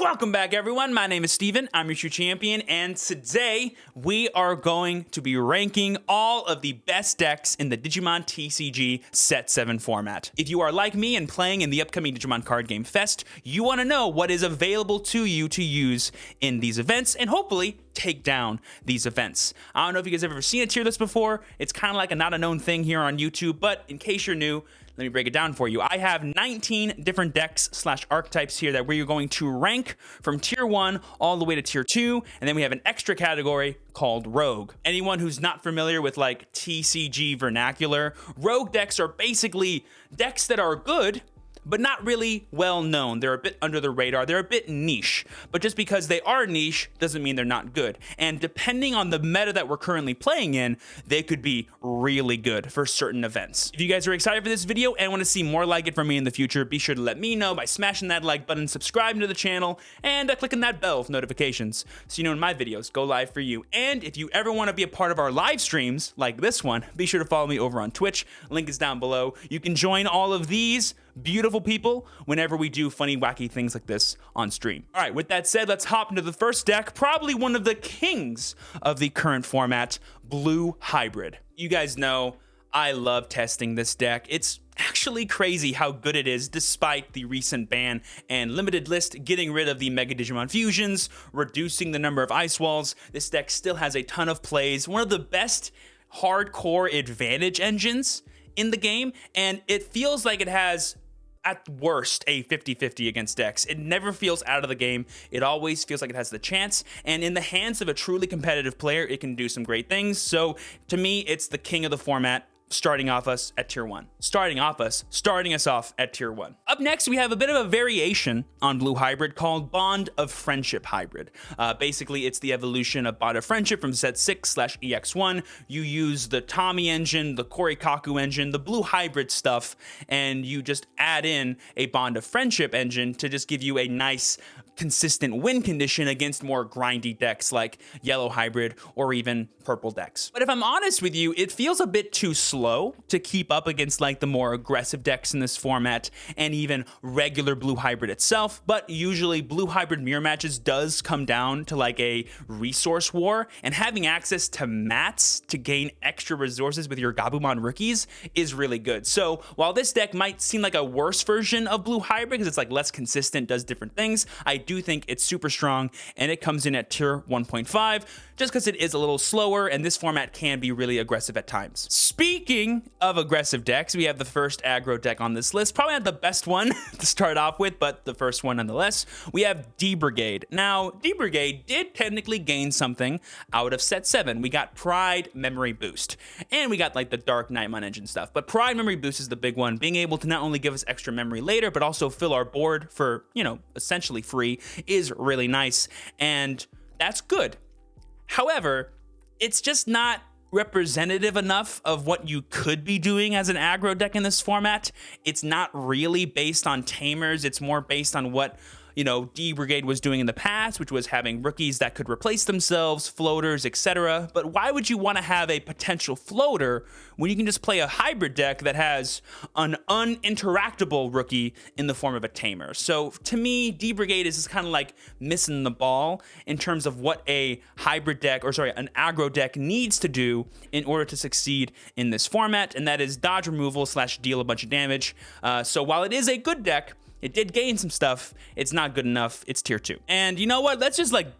Welcome back, everyone. My name is Steven. I'm your true champion, and today we are going to be ranking all of the best decks in the Digimon TCG Set 7 format. If you are like me and playing in the upcoming Digimon Card Game Fest, you want to know what is available to you to use in these events and hopefully take down these events. I don't know if you guys have ever seen a tier list before. It's kind of like a not a known thing here on YouTube, but in case you're new, let me break it down for you. I have 19 different decks / archetypes here that we're going to rank from tier 1 all the way to tier 2, and then we have an extra category called Rogue. Anyone who's not familiar with like TCG vernacular, Rogue decks are basically decks that are good, but not really well known. They're a bit under the radar. They're a bit niche, but just because they are niche doesn't mean they're not good. And depending on the meta that we're currently playing in, they could be really good for certain events. If you guys are excited for this video and want to see more like it from me in the future, be sure to let me know by smashing that like button, subscribing to the channel, and clicking that bell for notifications so you know when my videos go live for you. And if you ever want to be a part of our live streams like this one, be sure to follow me over on Twitch. Link is down below. You can join all of these beautiful people whenever we do funny, wacky things like this on stream. All right, with that said, let's hop into the first deck, probably one of the kings of the current format, Blue Hybrid. You guys know I love testing this deck. It's actually crazy how good it is despite the recent ban and limited list getting rid of the Mega Digimon fusions, reducing the number of ice walls. This deck still has a ton of plays, one of the best hardcore advantage engines in the game, and it feels like it has at worst a 50-50 against decks. It never feels out of the game. It always feels like it has the chance, and in the hands of a truly competitive player, it can do some great things. So to me, it's the king of the format, starting us off at tier 1. Starting us off at tier 1. Up next, we have a bit of a variation on Blue Hybrid called Bond of Friendship Hybrid. Basically, it's the evolution of Bond of Friendship from set 6 / EX1. You use the Tommy engine, the Korikaku engine, the Blue Hybrid stuff, and you just add in a Bond of Friendship engine to just give you a nice, consistent win condition against more grindy decks like Yellow Hybrid or even Purple decks. But if I'm honest with you, it feels a bit too slow to keep up against like the more aggressive decks in this format and even regular Blue Hybrid itself. But usually Blue Hybrid mirror matches does come down to like a resource war, and having access to mats to gain extra resources with your Gabumon rookies is really good. So while this deck might seem like a worse version of Blue Hybrid because it's like less consistent, does different things, I do think it's super strong, and it comes in at tier 1.5 just because it is a little slower, and this format can be really aggressive at times. Speaking of aggressive decks, we have the first aggro deck on this list. Probably not the best one to start off with, but the first one nonetheless. We have Brigade. Now, Brigade did technically gain something out of set 7. We got Pride Memory Boost, and we got like the Dark Knightmon engine stuff. But Pride Memory Boost is the big one, being able to not only give us extra memory later, but also fill our board for, you know, essentially free is really nice, and that's good. However, it's just not representative enough of what you could be doing as an aggro deck in this format. It's not really based on tamers. It's more based on what, you know, Brigade was doing in the past, which was having rookies that could replace themselves, floaters, etc. But why would you want to have a potential floater when you can just play a hybrid deck that has an uninteractable rookie in the form of a tamer? So to me, Brigade is just kind of like missing the ball in terms of what a hybrid deck, or sorry, an aggro deck needs to do in order to succeed in this format, and that is dodge removal / deal a bunch of damage. So while it is a good deck, it did gain some stuff. It's not good enough. It's tier 2. And you know what? Let's just like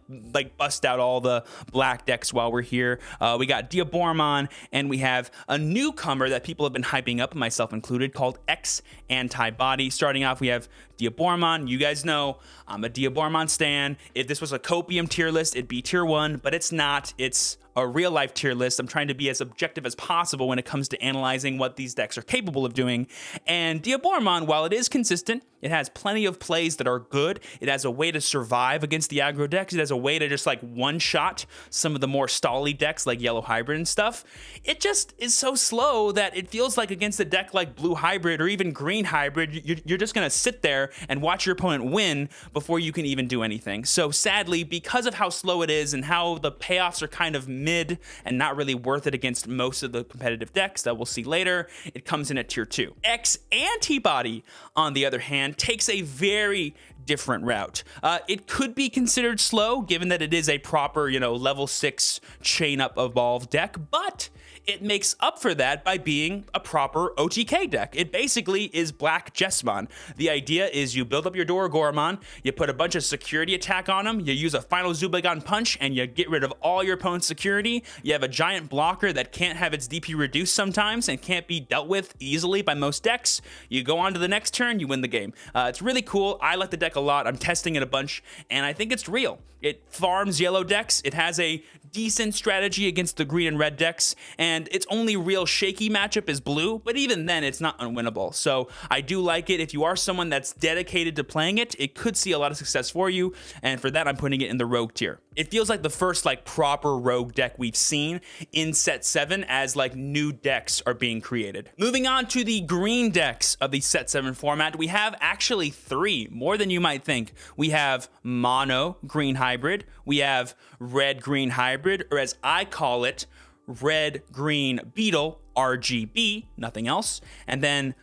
bust out all the black decks while we're here. We got Abortmon, and we have a newcomer that people have been hyping up, myself included, called X Antibody. Starting off, we have Abortmon. You guys know I'm a Abortmon stan. If this was a copium tier list, it'd be tier 1, but it's not. It's a real life tier list. I'm trying to be as objective as possible when it comes to analyzing what these decks are capable of doing. And Abortmon, while it is consistent, it has plenty of plays that are good. It has a way to survive against the aggro decks. It has a way to just like one-shot some of the more stally decks like Yellow Hybrid and stuff. It just is so slow that it feels like against a deck like Blue Hybrid or even Green Hybrid, you're just going to sit there and watch your opponent win before you can even do anything. So sadly, because of how slow it is and how the payoffs are kind of mid and not really worth it against most of the competitive decks that we'll see later, it comes in at tier 2. X Antibody, on the other hand, takes a very different route. It could be considered slow, given that it is a proper, level 6 chain up evolved deck, but it makes up for that by being a proper OTK deck. It basically is Black Jesmon. The idea is you build up your Doragormon, you put a bunch of security attack on them, you use a final Zubagon punch, and you get rid of all your opponent's security. You have a giant blocker that can't have its DP reduced sometimes and can't be dealt with easily by most decks. You go on to the next turn, you win the game. It's really cool. I like the deck a lot. I'm testing it a bunch, and I think it's real. It farms yellow decks. It has a decent strategy against the green and red decks, and its only real shaky matchup is blue, but even then it's not unwinnable. So I do like it. If you are someone that's dedicated to playing it, it could see a lot of success for you, and for that I'm putting it in the rogue tier. It feels like the first proper rogue deck we've seen in set 7 as new decks are being created. Moving on to the green decks of the set 7 format, we have actually 3, more than you might think. We have mono green hybrid, we have red green hybrid, or as I call it, red green beetle RGB, nothing else, and then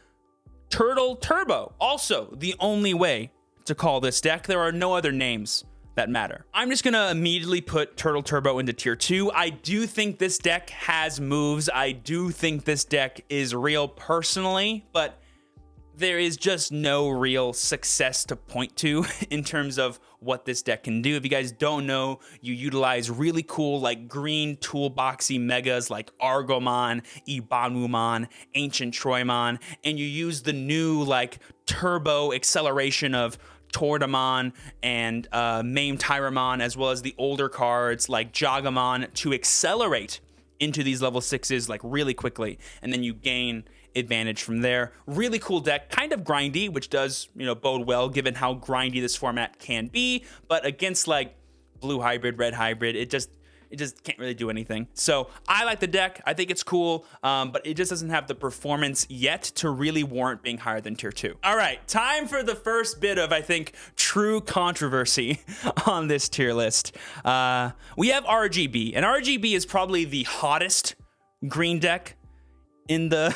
turtle turbo, also the only way to call this deck. There are no other names that matter. I'm just gonna immediately put Turtle Turbo into tier 2. I do think this deck has moves. I do think this deck is real personally, but there is just no real success to point to in terms of what this deck can do. If you guys don't know, you utilize really cool green toolboxy megas like Argomon, Ibanwumon, Ancient Troymon, and you use the new turbo acceleration of Tordamon and Mame Tyramon, as well as the older cards like Jagamon to accelerate into these level 6s really quickly, and then you gain advantage from there. Really cool deck, kind of grindy, which does bode well given how grindy this format can be, but against blue hybrid, red hybrid, it just can't really do anything. So I like the deck. I think it's cool, but it just doesn't have the performance yet to really warrant being higher than tier 2. All right, time for the first bit of, I think, true controversy on this tier list. We have RGB, and RGB is probably the hottest green deck in the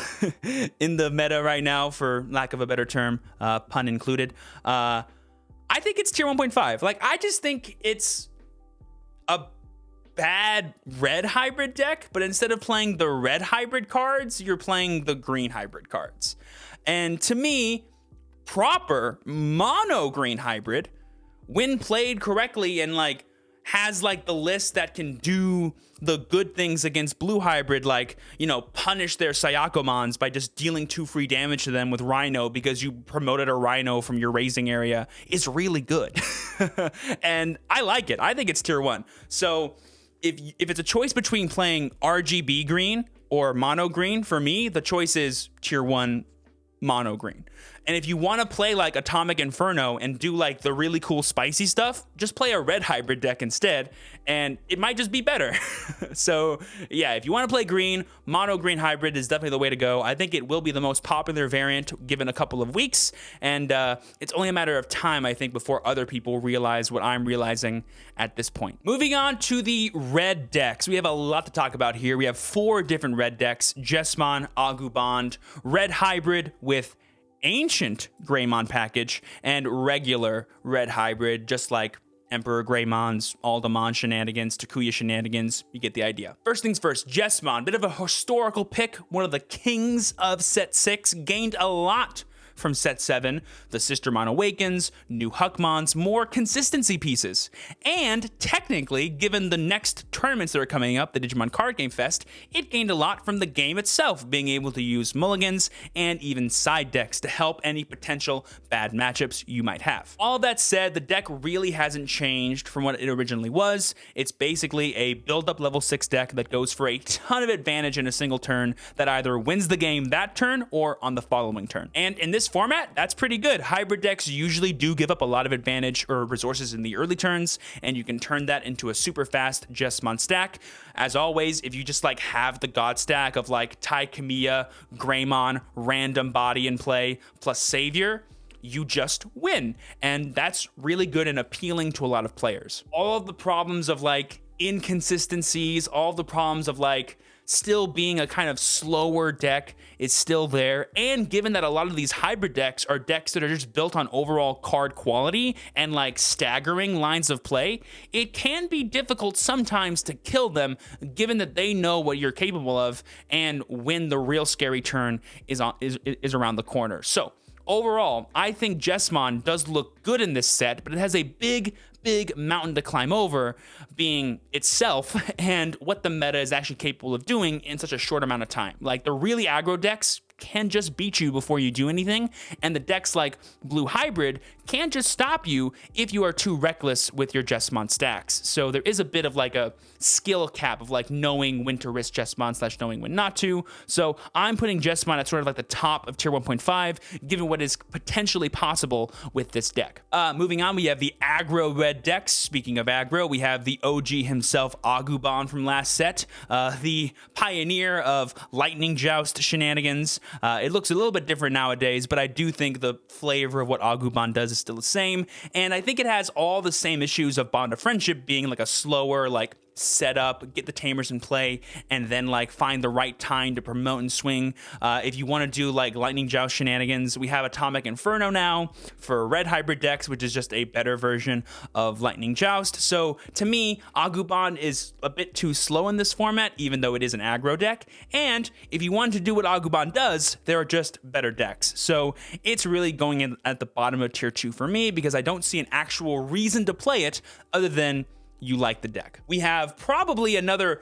in the meta right now, for lack of a better term, pun included. I think it's tier 1.5. I just think it's a bad red hybrid deck, but instead of playing the red hybrid cards, you're playing the green hybrid cards. And to me, proper mono green hybrid, when played correctly and has the list that can do the good things against blue hybrid, punish their Sayakomons by just dealing 2 free damage to them with Rhino because you promoted a Rhino from your raising area, is really good. And I like it. I think it's tier 1. So if it's a choice between playing RGB green or mono green, for me, the choice is tier 1 mono green. And if you want to play Atomic Inferno and do the really cool spicy stuff, just play a red hybrid deck instead, and it might just be better. So yeah, if you want to play green, mono green hybrid is definitely the way to go. I think it will be the most popular variant given a couple of weeks, and it's only a matter of time, I think, before other people realize what I'm realizing at this point. Moving on to the red decks. We have a lot to talk about here. We have 4 different red decks: Jesmon, Agubond, red hybrid with Ancient Greymon package, and regular red hybrid, just like Emperor Greymon's Aldamon shenanigans, Takuya shenanigans. You get the idea. First things first, Jesmon, bit of a historical pick, one of the kings of set 6, gained a lot from set 7, the Sistermon Awakens, new Huckmons, more consistency pieces. And technically, given the next tournaments that are coming up, the Digimon Card Game Fest, it gained a lot from the game itself, being able to use mulligans and even side decks to help any potential bad matchups you might have. All that said, the deck really hasn't changed from what it originally was. It's basically a build-up level 6 deck that goes for a ton of advantage in a single turn that either wins the game that turn or on the following turn. And in this format, that's pretty good. Hybrid decks usually do give up a lot of advantage or resources in the early turns, and you can turn that into a super fast Jesmon stack. As always, if you just have the god stack of Tai Kamiya, Greymon, random body in play, plus Savior, you just win. And that's really good and appealing to a lot of players. All of the problems of inconsistencies, all the problems of still being a kind of slower deck is still there, and given that a lot of these hybrid decks are decks that are just built on overall card quality and like staggering lines of play, it can be difficult sometimes to kill them, given that they know what you're capable of and when the real scary turn is around the corner. So overall, I think Jessamon does look good in this set, but it has a big mountain to climb over, being itself and what the meta is actually capable of doing in such a short amount of time. Like, the really aggro decks can just beat you before you do anything, and the decks like Blue Hybrid can just stop you if you are too reckless with your Jessamon stacks. So there is a bit of like a skill cap of like knowing when to risk Jessamon / knowing when not to. So I'm putting Jessamon at sort of like the top of tier 1.5, given what is potentially possible with this deck. Moving on, we have the aggro red decks. Speaking of aggro, we have the OG himself, Agumon from last set, the pioneer of Lightning Joust shenanigans. It looks a little bit different nowadays, but I do think the flavor of what Agumon does is still the same, and I think it has all the same issues of Bond of Friendship, being like a slower, like, set up, get the tamers in play, and then like find the right time to promote and swing. If you want to do like Lightning Joust shenanigans, we have Atomic Inferno now for red hybrid decks, which is just a better version of Lightning Joust. So to me, Agumon is a bit too slow in this format, even though it is an aggro deck. And if you want to do what Agumon does, there are just better decks. So it's really going in at the bottom of tier 2 for me, because I don't see an actual reason to play it other than you like the deck. We have probably another,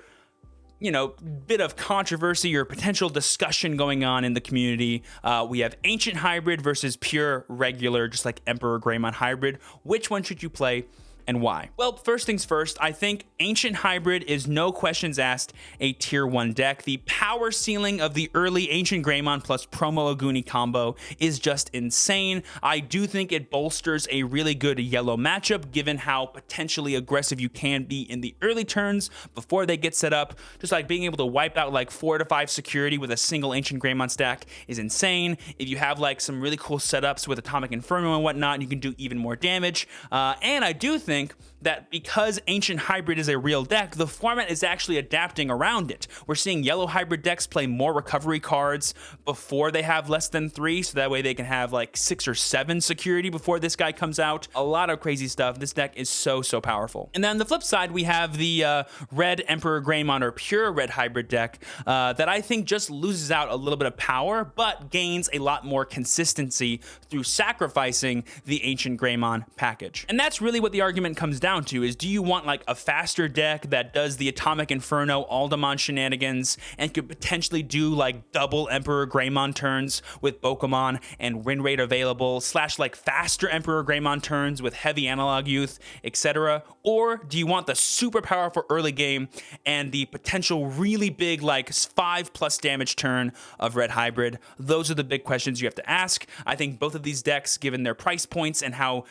bit of controversy or potential discussion going on in the community. We have Ancient Hybrid versus pure regular, just like Emperor Greymon Hybrid. Which one should you play, and why? Well, first things first, I think Ancient Hybrid is, no questions asked, a tier 1 deck. The power ceiling of the early Ancient Greymon plus Promo Aguni combo is just insane. I do think it bolsters a really good yellow matchup, given how potentially aggressive you can be in the early turns before they get set up. Just like being able to wipe out like 4 to 5 security with a single Ancient Greymon stack is insane. If you have like some really cool setups with Atomic Inferno and whatnot, you can do even more damage. And I do think that because Ancient Hybrid is a real deck, the format is actually adapting around it. We're seeing yellow hybrid decks play more recovery cards before they have less than 3, so that way they can have like 6 or 7 security before this guy comes out. A lot of crazy stuff. This deck is so powerful. And then on the flip side, we have the red Emperor Greymon, or pure red hybrid deck, that I think just loses out a little bit of power, but gains a lot more consistency through sacrificing the Ancient Greymon package. And that's really what the argument comes down to, is do you want like a faster deck that does the Atomic Inferno Aldermon shenanigans and could potentially do like double Emperor Greymon turns with Bokomon and win rate available, / like faster Emperor Greymon turns with heavy analog youth, etc.? Or do you want the super powerful early game and the potential really big like 5+ damage turn of red hybrid? Those are the big questions you have to ask. I think both of these decks, given their price points and how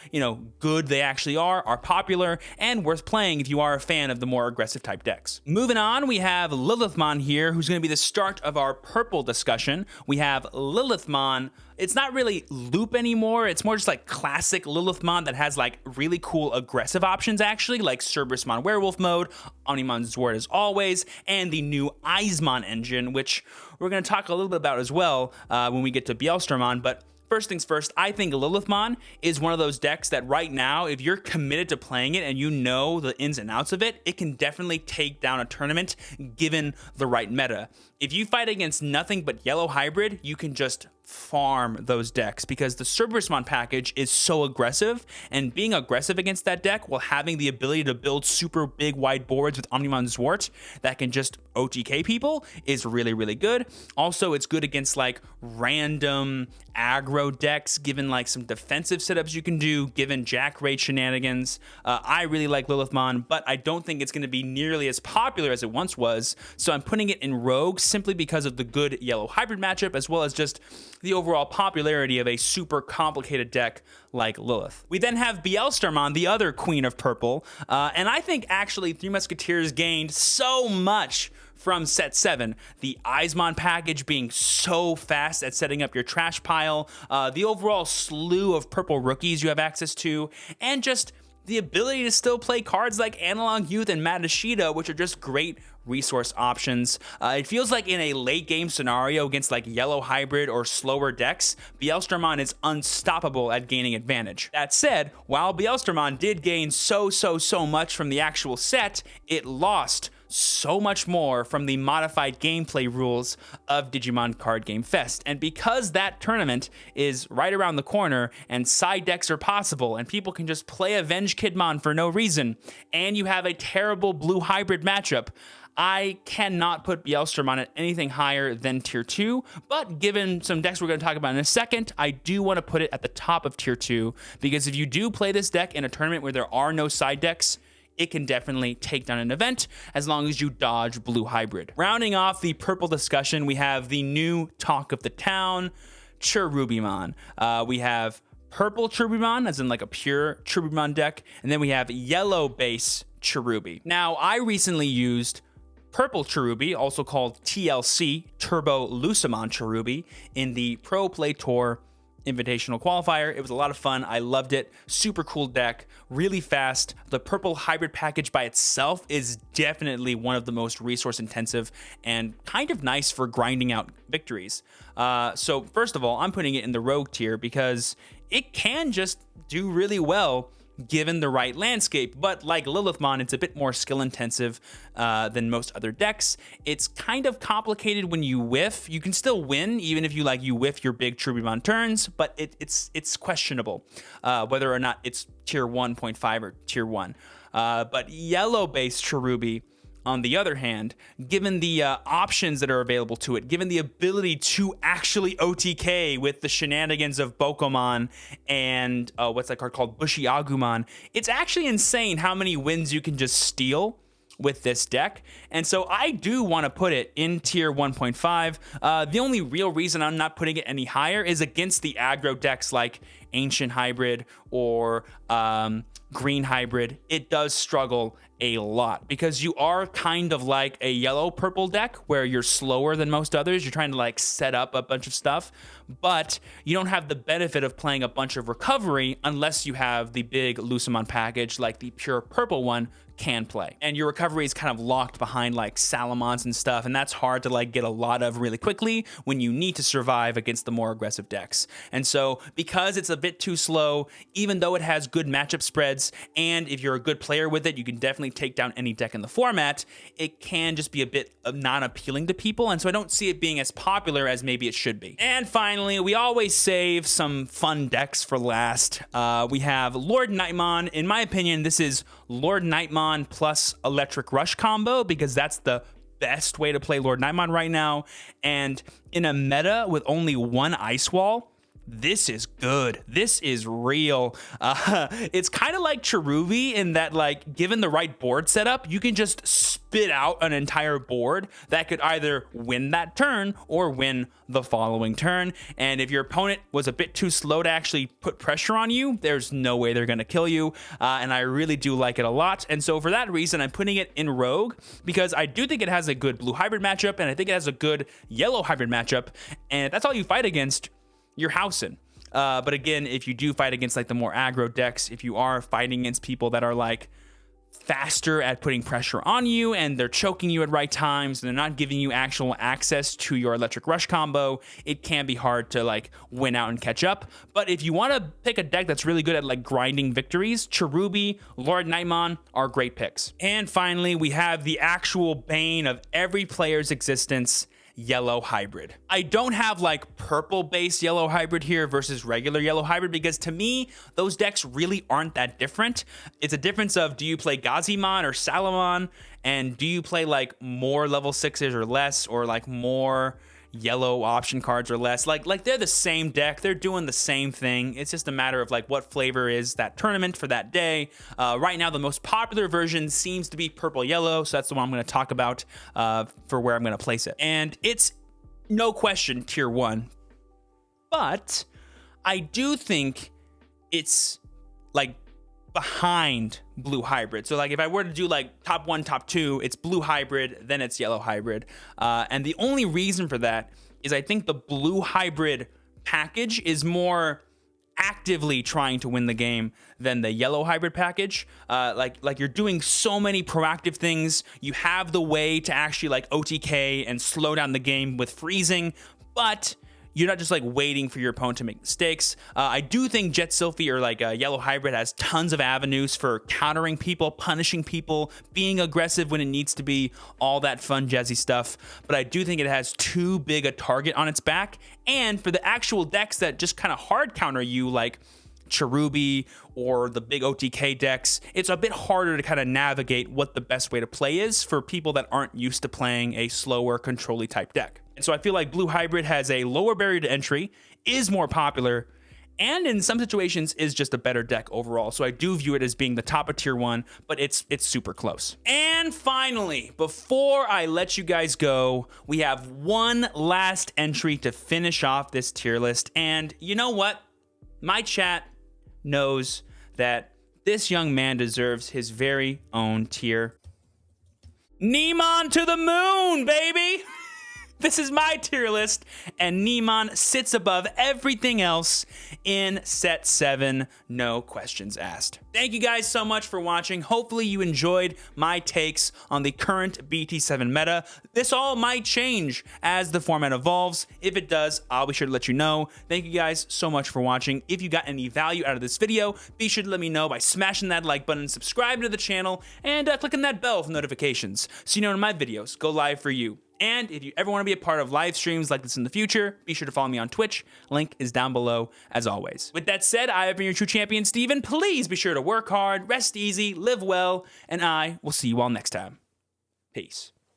good they actually are popular and worth playing if you are a fan of the more aggressive type decks. Moving on, we have Lilithmon here, who's going to be the start of our purple discussion. We have Lilithmon. It's not really loop anymore. It's more just like classic Lilithmon that has like really cool aggressive options, actually, like Cerberusmon Werewolf mode, Omnimon Zwart as always, and the new Eismon engine, which we're going to talk a little bit about as well when we get to Bielstermon. But first things first, I think Lilithmon is one of those decks that right now, if you're committed to playing it and you know the ins and outs of it, it can definitely take down a tournament given the right meta. If you fight against nothing but yellow hybrid, you can just farm those decks, because the Cerberusmon package is so aggressive, and being aggressive against that deck while having the ability to build super big wide boards with Omnimon Zwart that can just OTK people is really good. Also, it's good against like random aggro decks, given like some defensive setups you can do, given Jack Raid shenanigans. I really like Lilithmon, but I don't think it's going to be nearly as popular as it once was, so I'm putting it in Rogue simply because of the good yellow hybrid matchup, as well as just the overall popularity of a super complicated deck like Lilith. We then have Bielstermon, the other queen of purple, and I think actually Three Musketeers gained so much from set 7, the Eismon package being so fast at setting up your trash pile, the overall slew of purple rookies you have access to, and just the ability to still play cards like Analog Youth and Madashida, which are just great resource options. It feels like in a late game scenario against like yellow hybrid or slower decks, Bielstermon is unstoppable at gaining advantage. That said, while Bielstermon did gain so much from the actual set, it lost so much more from the modified gameplay rules of Digimon Card Game Fest. And because that tournament is right around the corner and side decks are possible and people can just play Avenge Kidmon for no reason, and you have a terrible blue hybrid matchup, I cannot put Bielstermon at anything higher than tier 2, but given some decks we're going to talk about in a second, I do want to put it at the top of tier 2, because if you do play this deck in a tournament where there are no side decks, it can definitely take down an event as long as you dodge blue hybrid. Rounding off the purple discussion, we have the new talk of the town, Cherubimon. We have purple Cherubimon, as in like a pure Cherubimon deck, and then we have yellow base Cherubi. Now, I recently used purple Cherubi, also called TLC, Turbo Lucemon Cherubi, in the Pro Play Tour Invitational Qualifier. It was a lot of fun. I loved it. Super cool deck, really fast. The purple hybrid package by itself is definitely one of the most resource intensive and kind of nice for grinding out victories. So first of all, I'm putting it in the rogue tier because it can just do really well given the right landscape, but like Lilithmon, it's a bit more skill intensive than most other decks. It's kind of complicated when you whiff. You can still win even if you whiff your big Cherubimon turns, but it's questionable whether or not it's tier 1.5 or tier 1. But yellow based Cherubi, on the other hand, given the options that are available to it, given the ability to actually OTK with the shenanigans of Bokomon and what's that card called? Bushiagumon, it's actually insane how many wins you can just steal with this deck. And so I do want to put it in tier 1.5. The only real reason I'm not putting it any higher is against the aggro decks like Ancient Hybrid or Green Hybrid. It does struggle a lot because you are kind of like a yellow purple deck where you're slower than most others. You're trying to like set up a bunch of stuff, but you don't have the benefit of playing a bunch of recovery unless you have the big Lucemon package like the pure purple one can play. And your recovery is kind of locked behind like Salamons and stuff, and that's hard to like get a lot of really quickly when you need to survive against the more aggressive decks. And so because it's a bit too slow, even though it has good matchup spreads, and if you're a good player with it, you can definitely take down any deck in the format, it can just be a bit non-appealing to people, and so I don't see it being as popular as maybe it should be. And finally, we always save some fun decks for last. We have Lord Knightmon. In my opinion, this is Lord Knightmon plus Electric Rush combo because that's the best way to play Lord Knightmon right now. And in a meta with only one Ice Wall, this is good. This is real. It's kind of like Cherubi in that, like, given the right board setup, you can just spit out an entire board that could either win that turn or win the following turn. And if your opponent was a bit too slow to actually put pressure on you, there's no way they're going to kill you. And I really do like it a lot. And so for that reason, I'm putting it in Rogue because I do think it has a good blue hybrid matchup, and I think it has a good yellow hybrid matchup. And if that's all you fight against, you're housing. But again, if you do fight against like the more aggro decks, if you are fighting against people that are like faster at putting pressure on you and they're choking you at right times and they're not giving you actual access to your Electric Rush combo, it can be hard to like win out and catch up. But if you want to pick a deck that's really good at like grinding victories, Cherubi, Lord Knightmon are great picks. And finally, we have the actual bane of every player's existence, yellow hybrid. I don't have like purple based yellow hybrid here versus regular yellow hybrid because to me, those decks really aren't that different. It's a difference of, do you play Gazimon or Salamon, and do you play like more level 6s or less, or like more yellow option cards or less. Like they're the same deck, they're doing the same thing. It's just a matter of like what flavor is that tournament for that day. Right now the most popular version seems to be purple yellow, so that's the one I'm going to talk about for where I'm going to place it. And it's no question tier 1, but I do think it's like behind blue hybrid. So like if I were to do like top 1, top 2, it's blue hybrid, then it's yellow hybrid. And the only reason for that is I think the blue hybrid package is more actively trying to win the game than the yellow hybrid package. Like you're doing so many proactive things. You have the way to actually like OTK and slow down the game with freezing, but you're not just like waiting for your opponent to make mistakes. I do think Jet Sylphie or like a yellow hybrid has tons of avenues for countering people, punishing people, being aggressive when it needs to be, all that fun jazzy stuff. But I do think it has too big a target on its back. And for the actual decks that just kind of hard counter you, like Cherubi or the big OTK decks, it's a bit harder to kind of navigate what the best way to play is for people that aren't used to playing a slower control-y type deck. And so I feel like Blue Hybrid has a lower barrier to entry, is more popular, and in some situations is just a better deck overall. So I do view it as being the top of tier 1, but it's super close. And finally, before I let you guys go, we have one last entry to finish off this tier list. And you know what? My chat knows that this young man deserves his very own tier. Knightmon to the moon, baby! This is my tier list, and Knightmon sits above everything else in set 7, no questions asked. Thank you guys so much for watching. Hopefully you enjoyed my takes on the current BT7 meta. This all might change as the format evolves. If it does, I'll be sure to let you know. Thank you guys so much for watching. If you got any value out of this video, be sure to let me know by smashing that like button, subscribing to the channel, and clicking that bell for notifications so you know when my videos go live for you. And if you ever want to be a part of live streams like this in the future, be sure to follow me on Twitch. Link is down below, as always. With that said, I have been your true champion, Steven. Please be sure to work hard, rest easy, live well, and I will see you all next time. Peace.